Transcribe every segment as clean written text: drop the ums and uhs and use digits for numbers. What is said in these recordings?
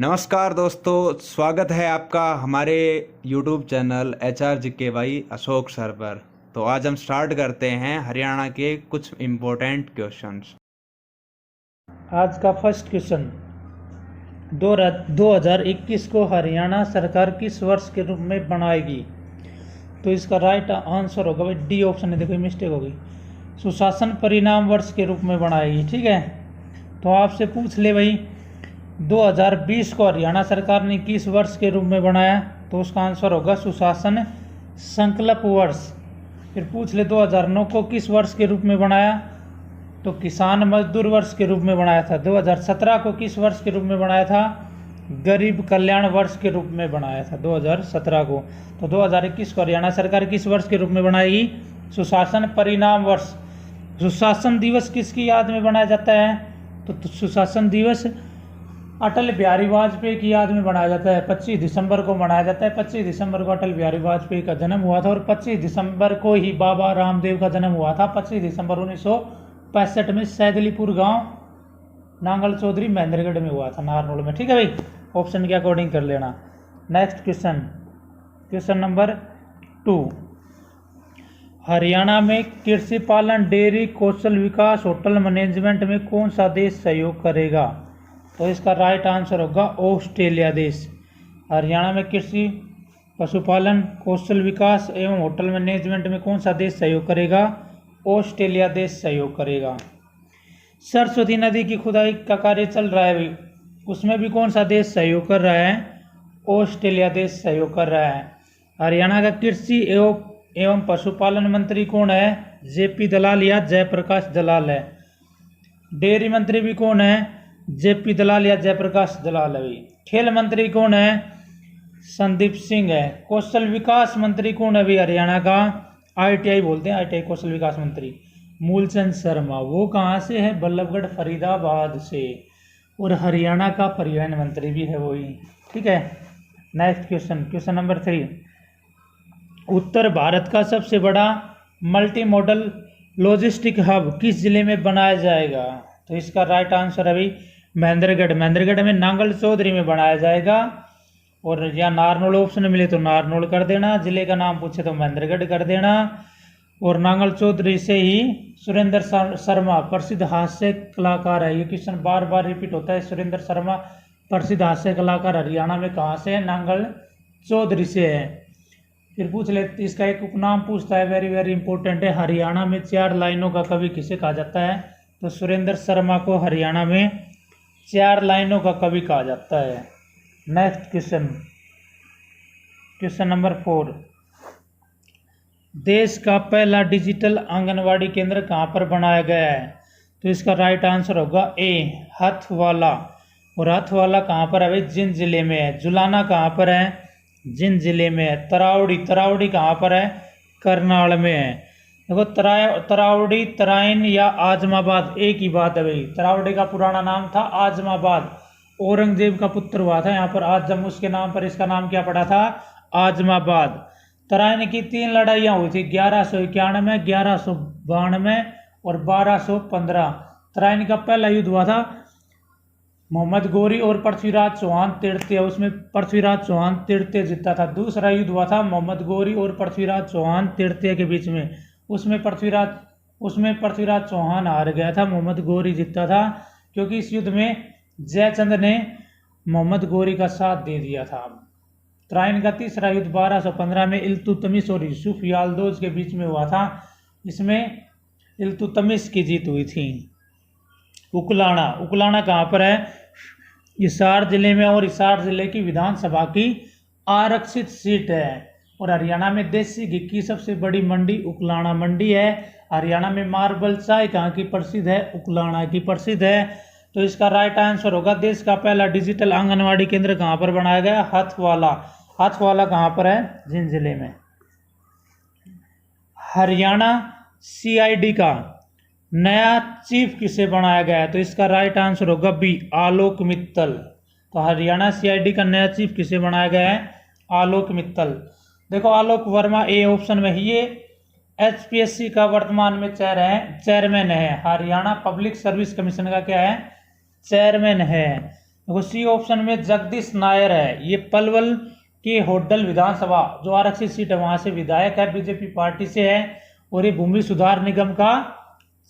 नमस्कार दोस्तों, स्वागत है आपका हमारे YouTube channel HRGKY Ashok sir पर। तो आज हम स्टार्ट करते हैं हरियाणा के कुछ इम्पोर्टेंट क्वेश्चंस। आज का फर्स्ट क्वेश्चन, 2021 को हरियाणा सरकार किस वर्ष के रूप में बनाएगी? तो इसका राइट आंसर होगा भाई डी ऑप्शन है। देखो मिस्टेक होगी, सुशासन परिणाम वर्ष के रूप में बनाएगी। ठीक है, तो आपसे पूछ ले भाई 2020 को हरियाणा सरकार ने किस वर्ष के रूप में बनाया? तो उसका आंसर होगा सुशासन संकल्प वर्ष। फिर पूछ ले 2009 को किस वर्ष के रूप में बनाया? तो किसान मजदूर वर्ष के रूप में बनाया था। 2017 को किस वर्ष के रूप में बनाया था? गरीब कल्याण वर्ष के रूप में बनाया था 2017 को। तो 2021 को हरियाणा सरकार किस वर्ष के रूप में बनाएगी? सुशासन परिणाम वर्ष। सुशासन दिवस किसकी याद में बनाया जाता है? तो सुशासन दिवस अटल बिहारी वाजपेयी की याद में मनाया जाता है। 25 दिसंबर को मनाया जाता है। 25 दिसंबर को अटल बिहारी वाजपेयी का जन्म हुआ था और 25 दिसंबर को ही बाबा रामदेव का जन्म हुआ था। 25 दिसंबर 1965 में सैदलीपुर गांव नांगल चौधरी महेंद्रगढ़ में हुआ था, नारनौल में। ठीक है भाई, ऑप्शन के अकॉर्डिंग कर लेना। Next question, question number 2, Haryana में कृषि पालन, डेयरी, कौशल विकास, होटल मैनेजमेंट में कौन सा देश सहयोग करेगा? तो इसका राइट आंसर होगा ऑस्ट्रेलिया देश। हरियाणा में कृषि, पशुपालन, कौशल विकास एवं होटल मैनेजमेंट में कौन सा देश सहयोग करेगा? ऑस्ट्रेलिया देश सहयोग करेगा। सरस्वती नदी की खुदाई का कार्य चल रहा है भाई, उसमें भी कौन सा देश सहयोग कर रहा है? ऑस्ट्रेलिया देश सहयोग कर रहा है। हरियाणा का कृषि एवं पशुपालन मंत्री कौन है? जेपी दलाल या जयप्रकाश दलाल है। डेयरी मंत्री भी कौन है? जेपी दलाल या जयप्रकाश दलाल है। खेल मंत्री कौन है? संदीप सिंह है। कौशल विकास मंत्री कौन है भाई हरियाणा का? ITI बोलते हैं, ITI कौशल विकास मंत्री मूलचंद शर्मा। वो कहाँ से है? बल्लभगढ़ फरीदाबाद से। और हरियाणा का परिवहन मंत्री भी है वही। ठीक है, नेक्स्ट क्वेश्चन, क्वेश्चन नंबर 3, उत्तर भारत का सबसे बड़ा मल्टी मॉडल लॉजिस्टिक हब किस जिले में बनाया जाएगा? तो इसका राइट आंसर है भाई महेंद्रगढ़। महेंद्रगढ़ में नांगल चौधरी में बनाया जाएगा। और या नारनौल ऑप्शन मिले तो नारनौल कर देना, जिले का नाम पूछे तो महेंद्रगढ़ कर देना। और नांगल चौधरी से ही सुरेंद्र शर्मा प्रसिद्ध हास्य कलाकार है। ये क्वेश्चन बार बार रिपीट होता है। सुरेंद्र शर्मा प्रसिद्ध हास्य कलाकार हरियाणा में कहाँ से है? नांगल चौधरी से है। फिर पूछ ले, इसका एक उपनाम पूछता है, वेरी वेरी इंपॉर्टेंट है। हरियाणा में 4 लाइनों का कवि किसे कहा जाता है? तो सुरेंद्र शर्मा को हरियाणा में 4 लाइनों का कवि कहा जाता है। नेक्स्ट क्वेश्चन, क्वेश्चन नंबर 4, देश का पहला डिजिटल आंगनवाड़ी केंद्र कहाँ पर बनाया गया है? तो इसका राइट आंसर होगा ए, हथवाला। और हथवाला कहाँ पर है भाई? जिंद जिले में है। जुलाना कहाँ पर है? जिंद जिले में है। तरावड़ी कहाँ पर है? करनाल में है। देखो तरावड़ी, तराइन या आजमाबाद एक ही बात है भाई। तरावड़ी का पुराना नाम था आजमाबाद, औरंगजेब का पुत्र हुआ था यहाँ पर आजम, उसके नाम पर इसका नाम क्या पड़ा था? आजमाबाद। तराइन की 3 लड़ाइयाँ हुई थी, 1191, 1192 और 1215। तराइन का पहला युद्ध हुआ था मोहम्मद गोरी और पृथ्वीराज चौहान तृतीय, उसमें पृथ्वीराज चौहान तृतीय जीता था। दूसरा युद्ध हुआ था मोहम्मद गोरी और पृथ्वीराज चौहान तृतीय के बीच में, उसमें पृथ्वीराज चौहान हार गया था, मोहम्मद गोरी जीता था। क्योंकि इस युद्ध में जयचंद ने मोहम्मद गोरी का साथ दे दिया था। तराइन का तीसरा युद्ध 1215 में इल्तुतमिश और यूसुफ याल्दोज के बीच में हुआ था। इसमें इल्तुतमिश की जीत हुई थी। उकलाना कहाँ पर है? हिसार जिले में, और हिसार जिले की विधानसभा की आरक्षित सीट है। और हरियाणा में देसी घी की सबसे बड़ी मंडी उकलाना मंडी है। हरियाणा में मार्बल चाय कहाँ की प्रसिद्ध है? उकलाना की प्रसिद्ध है। तो इसका राइट आंसर होगा, देश का पहला डिजिटल आंगनवाड़ी केंद्र कहाँ पर बनाया गया? हथवाला। हथवाला कहाँ पर है? जिंद जिले में। हरियाणा CID का नया चीफ किसे बनाया गया है? तो इसका राइट आंसर होगा बी, आलोक मित्तल। तो हरियाणा CID का नया चीफ किसे बनाया गया है? आलोक मित्तल। देखो आलोक वर्मा ए ऑप्शन में ही, ये HPSC का वर्तमान में चेयरमैन है। हरियाणा पब्लिक सर्विस कमीशन का क्या है? चेयरमैन है। देखो सी ऑप्शन में जगदीश नायर है, ये पलवल के होडल विधानसभा जो आरक्षित सीट है वहां से विधायक है, बीजेपी पार्टी से है और ये भूमि सुधार निगम का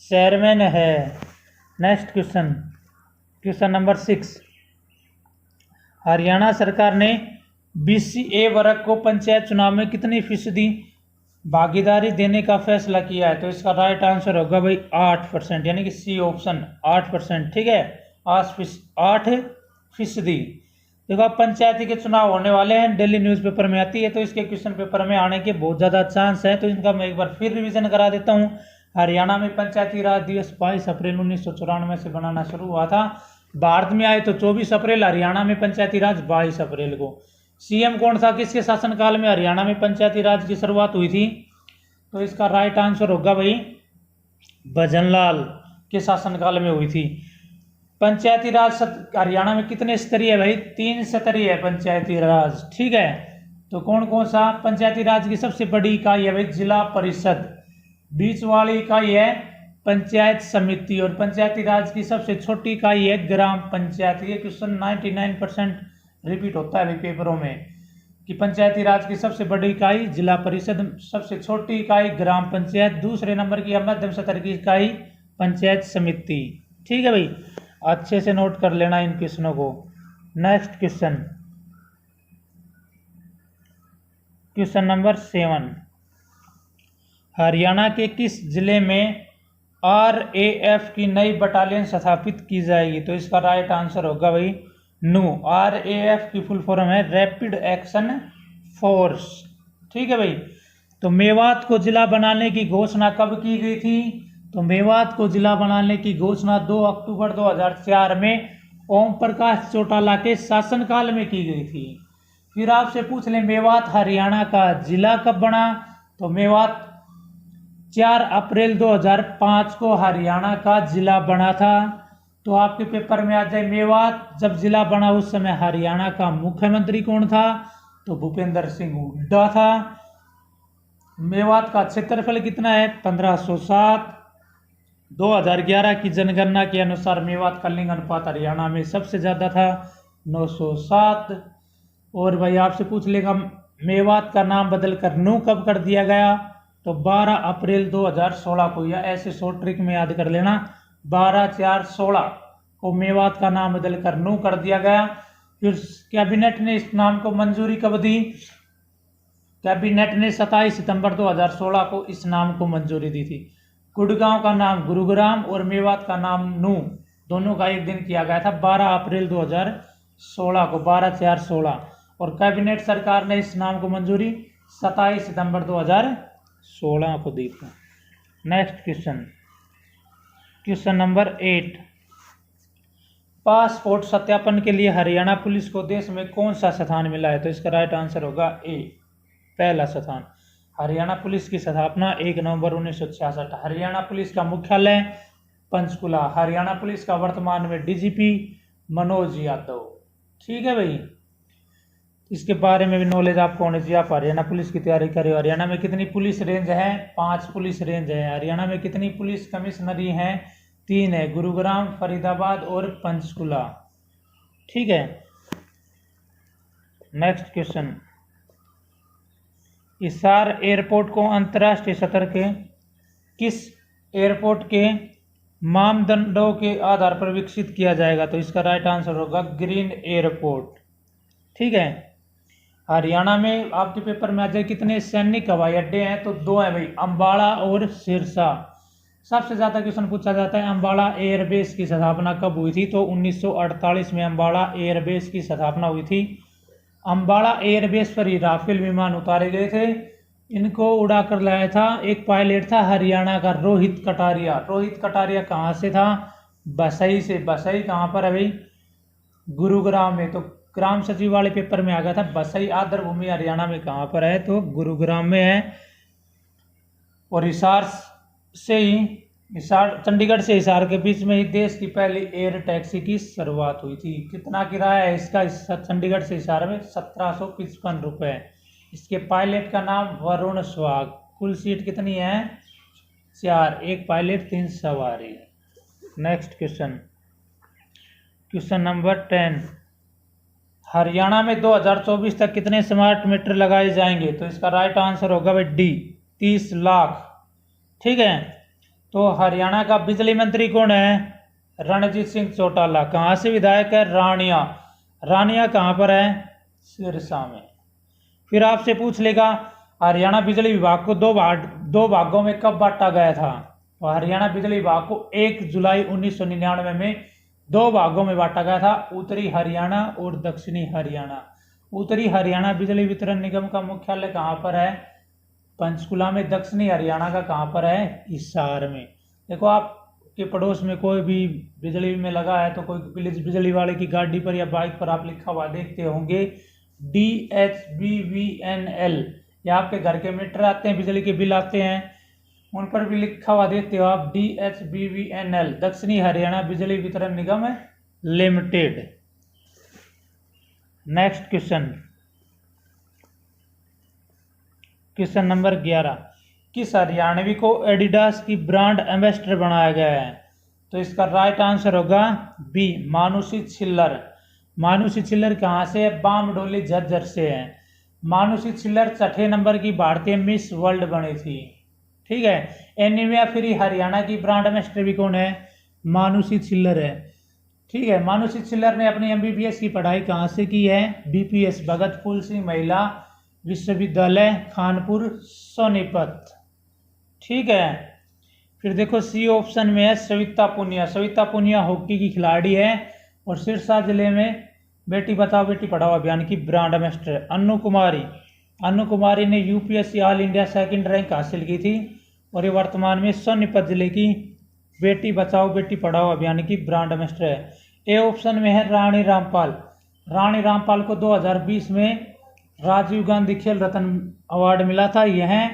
चेयरमैन है। Next question, question number 6, Haryana सरकार ने BCA वर्ग को पंचायत चुनाव में कितनी फीसदी भागीदारी देने का फैसला किया है? तो इसका राइट आंसर होगा भाई 8%, यानी कि सी ऑप्शन 8%। ठीक है, 8%। देखो अब पंचायती के चुनाव होने वाले हैं, डेली न्यूज़पेपर में आती है, तो इसके क्वेश्चन पेपर में आने के बहुत ज़्यादा चांस है, तो इनका मैं एक बार फिर रिवीजन करा देता हूँ। हरियाणा में पंचायती राज दिवस 22 अप्रैल 1994 से बनाना शुरू हुआ था। भारत में आए तो 24 अप्रैल, हरियाणा में पंचायती राज 22 अप्रैल को। सीएम कौन था, किसके शासनकाल में हरियाणा में पंचायती राज की शुरुआत हुई थी? तो इसका राइट आंसर होगा भाई भजनलाल के शासनकाल में हुई थी। पंचायती राज हरियाणा में कितने स्तरीय है भाई? 3 स्तरीय है पंचायती राज। ठीक है, तो कौन कौन सा? पंचायती राज की सबसे बड़ी इकाई है भाई जिला परिषद, बीच वाली इकाई है पंचायत समिति और पंचायती राज की सबसे छोटी इकाई है ग्राम पंचायत। ये क्वेश्चन 99% रिपीट होता है भाई पेपरों में कि पंचायती राज की सबसे बड़ी इकाई जिला परिषद, सबसे छोटी इकाई ग्राम पंचायत, दूसरे नंबर की मध्यम स्तर की इकाई पंचायत समिति। ठीक है भाई, अच्छे से नोट कर लेना इन क्वेश्चनों को। Next question, question number 7, Haryana के किस जिले में RAF की नई बटालियन स्थापित की जाएगी? तो इसका राइट आंसर होगा भाई नू। RAF की फुल फॉर्म है रैपिड एक्शन फोर्स। ठीक है भाई, तो मेवात को जिला बनाने की घोषणा कब की गई थी? तो मेवात को जिला बनाने की घोषणा 2 अक्टूबर 2004 में ओम प्रकाश चौटाला के शासनकाल में की गई थी। फिर आपसे पूछ लें मेवात हरियाणा का जिला कब बना? तो मेवात 4 अप्रैल 2005 को हरियाणा का जिला बना था। तो आपके पेपर में आ जाए मेवात जब जिला बना उस समय हरियाणा का मुख्यमंत्री कौन था? तो भूपेंद्र सिंह हुड्डा था। मेवात का क्षेत्रफल कितना है? 1507। 2011 की जनगणना के अनुसार मेवात का लिंग अनुपात हरियाणा में सबसे ज़्यादा था 907। और भाई आपसे पूछ लेगा मेवात का नाम बदलकर नू कब कर दिया गया? तो 12 अप्रैल 2016 को, या ऐसे शॉर्ट ट्रिक में याद कर लेना 12/4/16 को मेवात का नाम बदलकर नू कर दिया गया। फिर कैबिनेट ने इस नाम को मंजूरी कब दी? कैबिनेट ने 27 सितंबर 2016 को इस नाम को मंजूरी दी थी। गुड़गांव का नाम गुरुग्राम और मेवात का नाम नू, दोनों का एक दिन किया गया था 12 अप्रैल 2016 को, 12/4/16। और कैबिनेट सरकार ने इस नाम को मंजूरी 27 सितंबर 2016 को दी थी। Next question, question number 8, passport सत्यापन के लिए हरियाणा पुलिस को देश में कौन सा स्थान मिला है? तो इसका राइट आंसर होगा ए, पहला स्थान। हरियाणा पुलिस की स्थापना 1 नवंबर 1966। हरियाणा पुलिस का मुख्यालय पंचकुला। हरियाणा पुलिस का वर्तमान में DGP मनोज यादव। ठीक है भाई, इसके बारे में भी नॉलेज आपको होनी चाहिए। आप हरियाणा पुलिस की तैयारी करें। हरियाणा में कितनी पुलिस रेंज है? 5 पुलिस रेंज है। हरियाणा में कितनी पुलिस कमिश्नरी हैं? 3 है, गुरुग्राम, फरीदाबाद और पंचकुला। ठीक है, नेक्स्ट क्वेश्चन, हिसार एयरपोर्ट को अंतर्राष्ट्रीय स्तर के किस एयरपोर्ट के मानदंडों के आधार पर विकसित किया जाएगा? तो इसका राइट आंसर होगा ग्रीन एयरपोर्ट। ठीक है, हरियाणा में आपके पेपर में आ जाए कितने सैनिक हवाई अड्डे हैं? तो 2 है भाई, अंबाला और सिरसा। सबसे ज़्यादा क्वेश्चन पूछा जाता है अंबाला एयरबेस की स्थापना कब हुई थी? तो 1948 में अंबाला एयरबेस की स्थापना हुई थी। अंबाला एयरबेस पर ही राफेल विमान उतारे गए थे। इनको उड़ा कर लाया था एक पायलट था हरियाणा का रोहित कटारिया। रोहित कटारिया कहाँ से था? बसई से। बसई कहाँ पर है भाई? गुरुग्राम में। तो ग्राम सचिव वाले पेपर में आ गया था बसई आर्द्र भूमि हरियाणा में कहाँ पर है? तो गुरुग्राम में है। और हिसार से ही, हिसार चंडीगढ़ से हिसार के बीच में ही देश की पहली एयर टैक्सी की शुरुआत हुई थी। कितना किराया है इसका? चंडीगढ़ से हिसार में 1755 रुपये। इसके पायलट का नाम वरुण स्वाग। कुल सीट कितनी है? 4, 1 पायलट 3 सवारी। Next question, question number 10, Haryana में 2024 तक कितने स्मार्ट मीटर लगाए जाएंगे? तो इसका राइट आंसर होगा भाई डी, 30 लाख। ठीक है, तो हरियाणा का बिजली मंत्री कौन है? रणजीत सिंह चौटाला। कहाँ से विधायक है? रानिया। रानिया कहाँ पर है? सिरसा में। फिर आपसे पूछ लेगा हरियाणा बिजली विभाग को दो भागों में कब बांटा गया था? तो हरियाणा बिजली विभाग को 1 जुलाई 1999 में 2 भागों में बांटा गया था, उत्तरी हरियाणा और दक्षिणी हरियाणा। उत्तरी हरियाणा बिजली वितरण निगम का मुख्यालय कहाँ पर है? पंचकुला में। दक्षिणी हरियाणा का कहाँ पर है? हिसार में। देखो आपके पड़ोस में कोई भी बिजली में लगा है तो कोई बिजली वाले की गाड़ी पर या बाइक पर आप लिखा हुआ देखते होंगे DHBVNL, या आपके घर के मीटर आते हैं, बिजली के बिल आते हैं, उन पर भी लिखा हुआ देखते हो आप DHBVNL, दक्षिणी Haryana Bijli Vitran Nigam limited. Next question, question number 11, किस हरियाणवी को एडिडास की ब्रांड एम्बेसडर बनाया गया है? तो इसका राइट आंसर होगा बी, मानुषी छिल्लर। मानुषी छिल्लर कहाँ से है? बामडोली झज्जर से है। मानुषी छिल्लर 6ठे नंबर की भारतीय मिस वर्ल्ड बनी थी। ठीक है, एनीमिया फ्री हरियाणा की ब्रांड एम्बेसडर भी कौन है? मानुषी छिल्लर है। ठीक है, मानुषी छिल्लर ने अपनी MBBS की पढ़ाई कहाँ से की है? BPS भगत फूल सिंह महिला विश्वविद्यालय कानपुर सोनीपत। ठीक है, फिर देखो सी ऑप्शन में है सविता पुनिया। सविता पुनिया हॉकी की खिलाड़ी है और सिरसा जिले में बेटी बचाओ बेटी पढ़ाओ अभियान की ब्रांड एम्बेसडर। अन्नू कुमारी, अन्नू कुमारी ने UPSC all India second rank हासिल की थी और ये वर्तमान में सोनीपत जिले की बेटी बचाओ बेटी पढ़ाओ अभियान की ब्रांड एम्बेसडर है। ए ऑप्शन में है रानी रामपाल। रानी रामपाल को 2020 में राजीव गांधी खेल रत्न अवार्ड मिला था। यह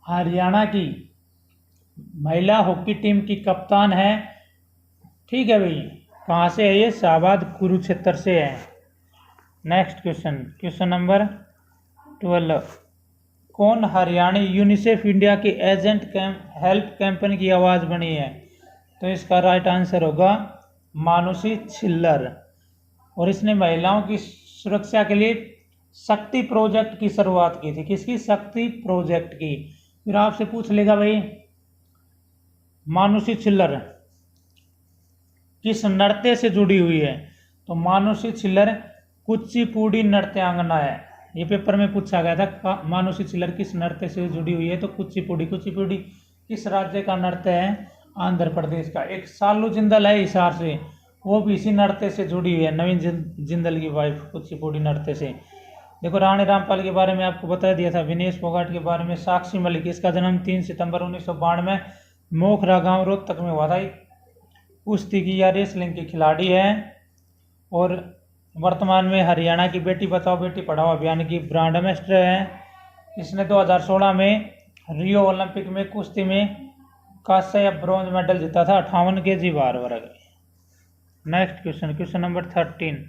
हरियाणा की महिला हॉकी टीम की कप्तान है। ठीक है भाई, कहाँ से है ये? शाहबाद कुरुक्षेत्र से है। नेक्स्ट क्वेश्चन, क्वेश्चन नंबर 12, कौन हरियाणी यूनिसेफ इंडिया के एजेंट हेल्प कैंपेन की आवाज़ बनी है? तो इसका राइट आंसर होगा मानुषी छिल्लर, और इसने महिलाओं की सुरक्षा के लिए शक्ति प्रोजेक्ट की शुरुआत की थी। किसकी? शक्ति प्रोजेक्ट की। फिर आपसे पूछ लेगा भाई मानुषी छिल्लर किस नृत्य से जुड़ी हुई है? तो मानुषी छिल्लर कुचिपुड़ी नृत्यांगना है। ये पेपर में पूछा गया था, मानुषी छिल्लर किस नृत्य से जुड़ी हुई है? तो कुचिपुड़ी। कुचिपुड़ी किस राज्य का नृत्य है? आंध्र प्रदेश का। एक सालू जिंदल है हिसार से, वो भी इसी नृत्य से जुड़ी हुई है, नवीन जिंदल की वाइफ, कुचिपुड़ी नृत्य से। देखो रानी रामपाल के बारे में आपको बता दिया था, विनेश फोगाट के बारे में, साक्षी मलिक, इसका जन्म 3 सितंबर 1992 मोखरा गांव रोहतक में हुआ था। कुश्ती की या रेसलिंग की खिलाड़ी है और वर्तमान में हरियाणा की बेटी बचाओ बेटी पढ़ाओ अभियान की ब्रांड एम्बेसडर है। इसने 2016 में रियो ओलंपिक में कुश्ती में कांस्य या ब्रॉन्ज मेडल जीता था 58 kg भार वर्ग। Next question, question number 13,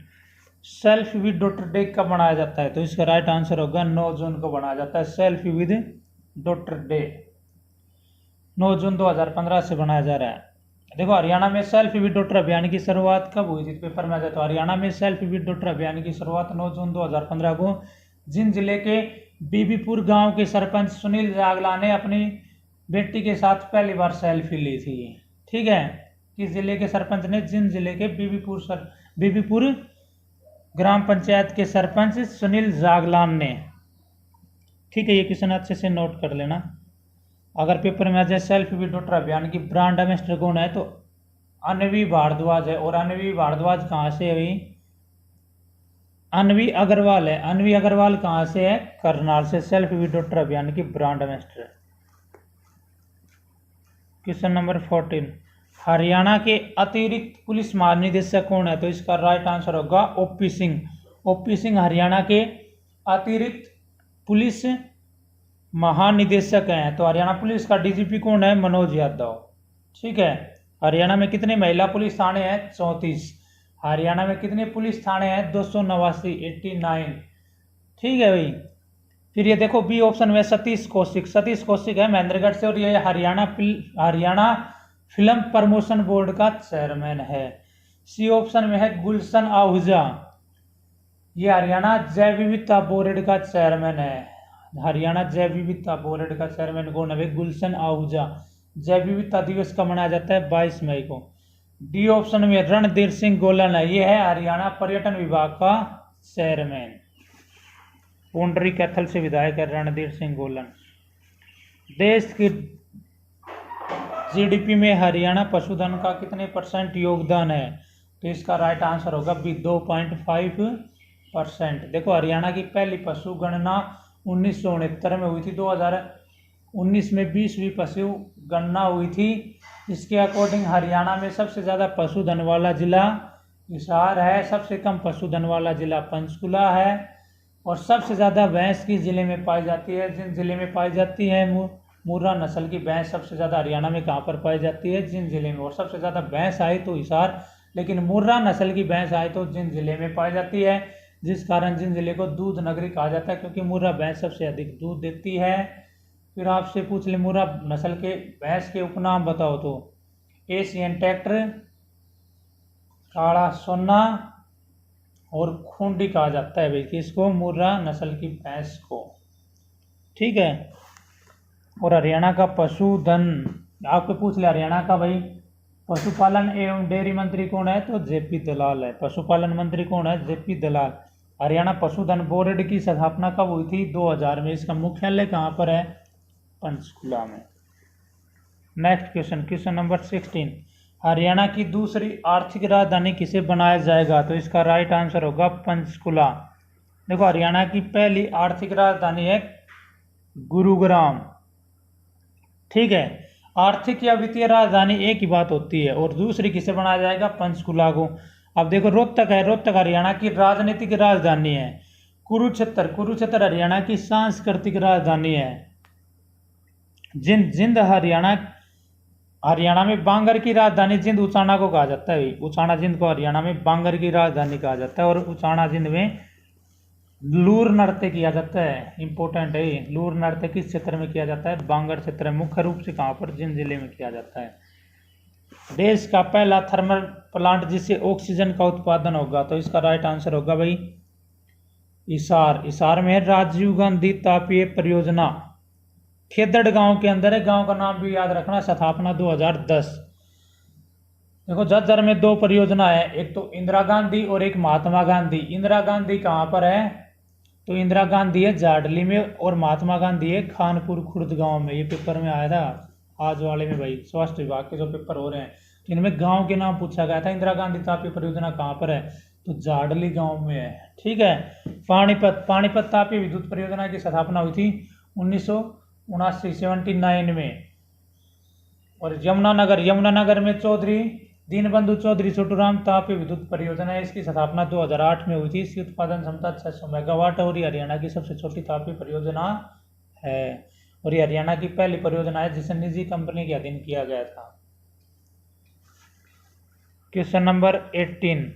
selfie with daughter day कब मनाया जाता है? तो इसका राइट आंसर होगा 9 जून को मनाया जाता है सेल्फी विद डॉटर डे। 9 जून 2015 से मनाया जा रहा है। देखो हरियाणा में सेल्फी विद डॉटर अभियान की शुरुआत कब हुई थी? पेपर में आ जाए तो हरियाणा में सेल्फी विद डॉटर अभियान की शुरुआत 9 जून 2015 को जिन जिले के बीबीपुर गांव के सरपंच सुनील जागला ने अपनी बेटी के साथ पहली बार सेल्फी ली थी। ठीक है, किस जिले के सरपंच ने? जिन जिले के बीबीपुर ग्राम पंचायत के सरपंच सुनील जागलान ने। ठीक है, ये क्वेश्चन अच्छे से नोट कर लेना। अगर पेपर में आ जाए सेल्फी विद डॉटर अभियान की ब्रांड एम्बेसडर कौन है? तो अन्वी भारद्वाज है। और अन्वी भारद्वाज कहाँ से है? अन्वी अग्रवाल है। अन्वी अग्रवाल कहाँ से है? करनाल से। सेल्फी विद डॉटर अभियान की brand ambassador. Question number 14, Haryana के अतिरिक्त पुलिस महानिदेशक कौन है? तो इसका राइट आंसर होगा OP सिंह। OP सिंह हरियाणा के अतिरिक्त पुलिस महानिदेशक हैं। तो हरियाणा पुलिस का DGP कौन है? मनोज यादव। ठीक है, हरियाणा में कितने महिला पुलिस थाने हैं? 34। हरियाणा में कितने पुलिस थाने हैं? 289, 89। ठीक है भाई, फिर ये देखो बी ऑप्शन में सतीश कौशिक। सतीश कौशिक है महेंद्रगढ़ से और ये हरियाणा फिल्म प्रमोशन बोर्ड का चेयरमैन है। सी ऑप्शन में है गुलशन आहूजा, ये हरियाणा जैव विविधता बोर्ड का चेयरमैन है। हरियाणा जैव विविधता बोर्ड का चेयरमैन कौन है? गुलशन आहूजा। जैव विविधता दिवस का मनाया जाता है 22 मई को। डी ऑप्शन में रणधीर सिंह गोलन है, ये है हरियाणा पर्यटन विभाग का चेयरमैन। पुंडरी कैथल से विधायक है रणधीर सिंह गोलन। देश की जीडीपी में हरियाणा पशुधन का कितने % योगदान है? तो इसका राइट आंसर होगा बी 2.5%। देखो हरियाणा की पहली पशु गणना 1969 में हुई थी। 2019 में 20वीं पशु गणना हुई थी। इसके अकॉर्डिंग हरियाणा में सबसे ज़्यादा पशुधन वाला जिला हिसार है, सबसे कम पशुधन वाला जिला पंचकुला है, और सबसे ज़्यादा भैंस किस जिले में पाई जाती है? जिन जिले में पाई जाती है मुर्रा नस्ल की भैंस सबसे ज़्यादा हरियाणा में कहाँ पर पाई जाती है? जिन जिले में। और सबसे ज़्यादा भैंस आई तो हिसार, लेकिन मुर्रा नस्ल की भैंस आई तो जिन जिले में पाई जाती है, जिस कारण जिन जिले को दूध नगरी कहा जाता है, क्योंकि मुर्रा भैंस सबसे अधिक दूध देती है। फिर आपसे पूछ ले मुर्रा नस्ल के भैंस के उपनाम बताओ, तो एशियन ट्रैक्टर, काला सोना और खूंडी कहा जाता है भाई किसको? मुर्रा नस्ल की भैंस को। ठीक है। और हरियाणा का पशुधन आपको पूछ ले, हरियाणा का भाई पशुपालन एवं डेयरी मंत्री कौन है? तो जेपी दलाल है। पशुपालन मंत्री कौन है? जेपी दलाल। हरियाणा पशुधन बोर्ड की स्थापना कब हुई थी? 2000 में। इसका मुख्यालय कहाँ पर है? पंचकुला में। Next question, question number 16, Haryana की दूसरी आर्थिक राजधानी किसे बनाया जाएगा? तो इसका राइट आंसर होगा पंचकुला। देखो हरियाणा की पहली आर्थिक राजधानी है गुरुग्राम। ठीक है। आर्थिक या वित्तीय राजधानी एक ही बात होती है, और दूसरी किसे बनाया जाएगा? पंचकुला को। अब देखो रोहतक है, रोहतक हरियाणा की राजनीतिक राजधानी है। कुरुक्षेत्र हरियाणा की सांस्कृतिक राजधानी है। जिंद हरियाणा में बांगर की राजधानी जिंद उचाना को कहा जाता है। उचाना जिंद को हरियाणा में बांगर की राजधानी कहा जाता है, और उचाना जिंद में लूर नृत्य किया जाता है। इंपॉर्टेंट है, लूर नृत्य किस क्षेत्र में किया जाता है? बांगर क्षेत्र में। मुख्य रूप से कहाँ पर? जिंद जिले में किया जाता है। देश का पहला थर्मल प्लांट जिससे ऑक्सीजन का उत्पादन होगा, तो इसका राइट आंसर होगा भाई हिसार में राजीव गांधी तापीय परियोजना। खेदड़ गांव के अंदर है, गांव का नाम भी याद रखना। स्थापना 2010। देखो झज्जर में 2 परियोजना है, एक तो इंदिरा गांधी और एक महात्मा गांधी। इंदिरा गांधी कहाँ पर है? तो इंदिरा गांधी है जाडली में, और महात्मा गांधी है खानपुर खुर्द गांव में। ये पेपर में आया था आज वाले में भाई, स्वास्थ्य विभाग के जो पेपर हो रहे हैं, इनमें गांव के नाम पूछा गया था। इंदिरा गांधी तापीय परियोजना कहाँ पर है? तो जाडली गांव में है। ठीक है। पानीपत तापीय विद्युत परियोजना की स्थापना हुई थी 1979 में। और यमुनानगर में चौधरी दीनबंधु चौधरी छोटूराम तापीय विद्युत परियोजना है, इसकी स्थापना 2008 में हुई थी। इसकी उत्पादन क्षमता 600 मेगावाट है, और ये हरियाणा की सबसे छोटी तापीय परियोजना है, और ये हरियाणा की पहली परियोजना है जिसे निजी कंपनी के अधीन किया गया था। क्वेश्चन नंबर 18,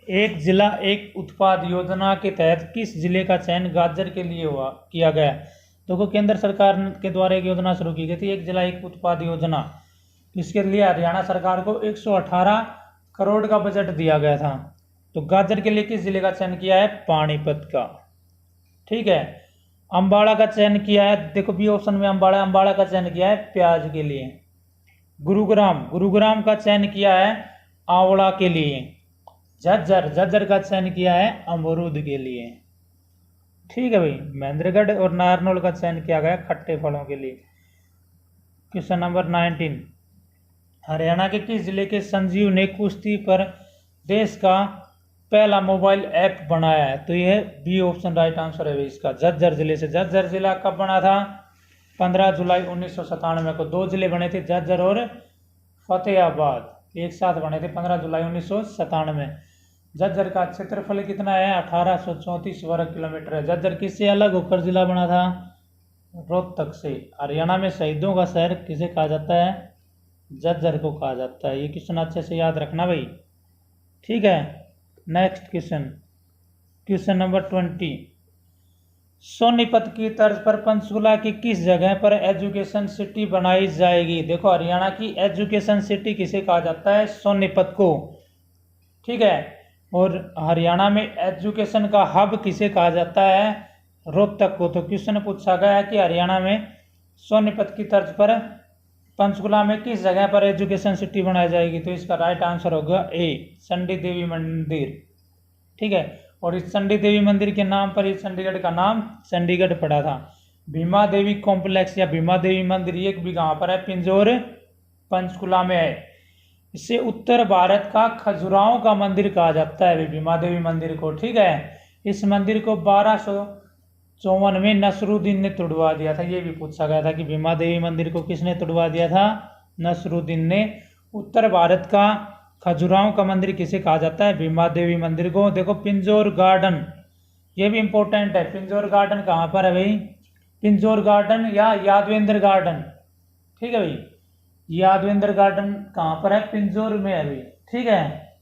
एक जिला एक उत्पाद योजना के तहत किस जिले का चयन गाजर के लिए किया गया? तो केंद्र सरकार के द्वारा एक योजना शुरू की गई थी, एक जिला एक उत्पाद योजना। इसके लिए हरियाणा सरकार को 118 करोड़ का बजट दिया गया था। तो गाजर के लिए किस जिले का चयन किया है? पानीपत का। ठीक है। अंबाला का चयन किया है, देखो बी ऑप्शन में अंबाला का चयन किया है प्याज के लिए। गुरुग्राम का चयन किया है आंवला के लिए। झज्जर का चयन किया है अमरूद के लिए। ठीक है भाई। महेंद्रगढ़ और नारनौल का चयन किया गया खट्टे फलों के लिए। क्वेश्चन नंबर 19, हरियाणा के किस जिले के संजीव ने कुश्ती पर देश का पहला मोबाइल ऐप बनाया है? तो यह बी ऑप्शन राइट आंसर है इसका, झज्जर जिले से। झज्जर जिला कब बना था? 15 जुलाई 1997 को। 2 जिले बने थे, झज्जर और फतेहाबाद, एक साथ बने थे 15 जुलाई 1997। झज्जर का क्षेत्रफल कितना है? 1834 वर्ग किलोमीटर है। झज्जर किससे अलग होकर जिला बना था? रोहतक से। हरियाणा में शहीदों का शहर किसे कहा जाता है? झज्जर को कहा जाता है। ये क्वेश्चन अच्छे से याद रखना भाई। ठीक है। नेक्स्ट क्वेश्चन नंबर 20, सोनीपत की तर्ज पर पंचकुला की किस जगह पर एजुकेशन सिटी बनाई जाएगी? देखो हरियाणा की एजुकेशन सिटी किसे कहा जाता है? सोनीपत को। ठीक है। और हरियाणा में एजुकेशन का हब किसे कहा जाता है? रोहतक को। तो क्वेश्चन पूछा गया है कि हरियाणा में सोनीपत की तर्ज पर पंचकुला में किस जगह पर एजुकेशन सिटी बनाई जाएगी? तो इसका राइट आंसर होगा ए, चंडी देवी मंदिर। ठीक है। और इस चंडी देवी मंदिर के नाम पर ही चंडीगढ़ का नाम चंडीगढ़ पड़ा था। भीमा देवी कॉम्प्लेक्स या भीमा देवी मंदिर ये भी कहाँ पर है? पिंजौर पंचकुला में है। इसे उत्तर भारत का खजुराहो का मंदिर कहा जाता है भीमा देवी मंदिर को। ठीक है। इस मंदिर को 1254 में नसरुद्दीन ने तुड़वा दिया था। ये भी पूछा गया था कि भीमा देवी मंदिर को किसने तुड़वा दिया था? नसरुद्दीन ने। उत्तर भारत का खजुराहो का मंदिर किसे कहा जाता है? भीमा देवी मंदिर को। देखो पिंजौर गार्डन, ये भी इंपॉर्टेंट है। पिंजौर गार्डन कहाँ पर है भाई? पिंजौर गार्डन या यादवेंद्र गार्डन। ठीक है भाई, यादवेंद्र गार्डन कहाँ पर है? पिंजौर में है भाई। ठीक है।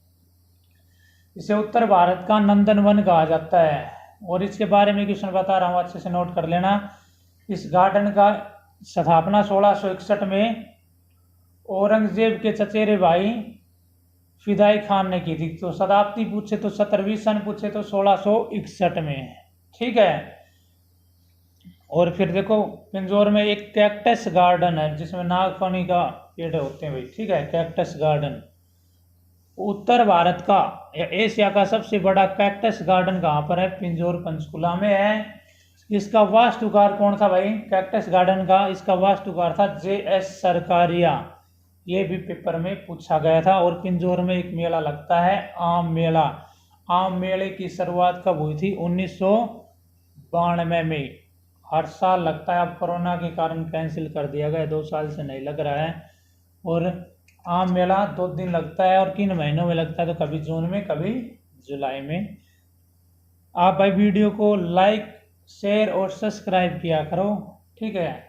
इसे उत्तर भारत का नंदनवन कहा जाता है। और इसके बारे में क्वेश्चन बता रहा हूँ, अच्छे से नोट कर लेना। इस गार्डन का स्थापना 1661 में औरंगजेब के चचेरे भाई फिदाई खान ने की थी। तो शताब्दी पूछे तो 17वीं सन पूछे तो 1661 में। ठीक है। और फिर देखो पिंजौर में एक कैक्टस गार्डन है जिसमें नागफनी का पेड़ होते हैं भाई। ठीक है। कैक्टस गार्डन उत्तर भारत का या एशिया का सबसे बड़ा कैक्टस गार्डन कहाँ पर है? पिंजौर पंचकुला में है। इसका वास्तुकार कौन था भाई? कैक्टस गार्डन का इसका वास्तुकार था JS सरकारिया। ये भी पेपर में पूछा गया था। और पिंजौर में एक मेला लगता है, आम मेला। आम मेले की शुरुआत कब हुई थी? 1992 में। हर साल लगता है, अब कोरोना के कारण कैंसिल कर दिया गया, 2 साल से नहीं लग रहा है। और आम मेला 2 दिन लगता है। और किन महीनों में लगता है? तो कभी जून में, कभी जुलाई में। आप भाई वीडियो को लाइक, शेयर और सब्सक्राइब किया करो। ठीक है।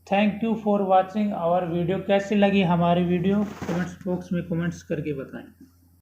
Thank you for watching our video. कैसी लगी हमारी वीडियो कमेंट्स बॉक्स में कमेंट्स करके बताएं।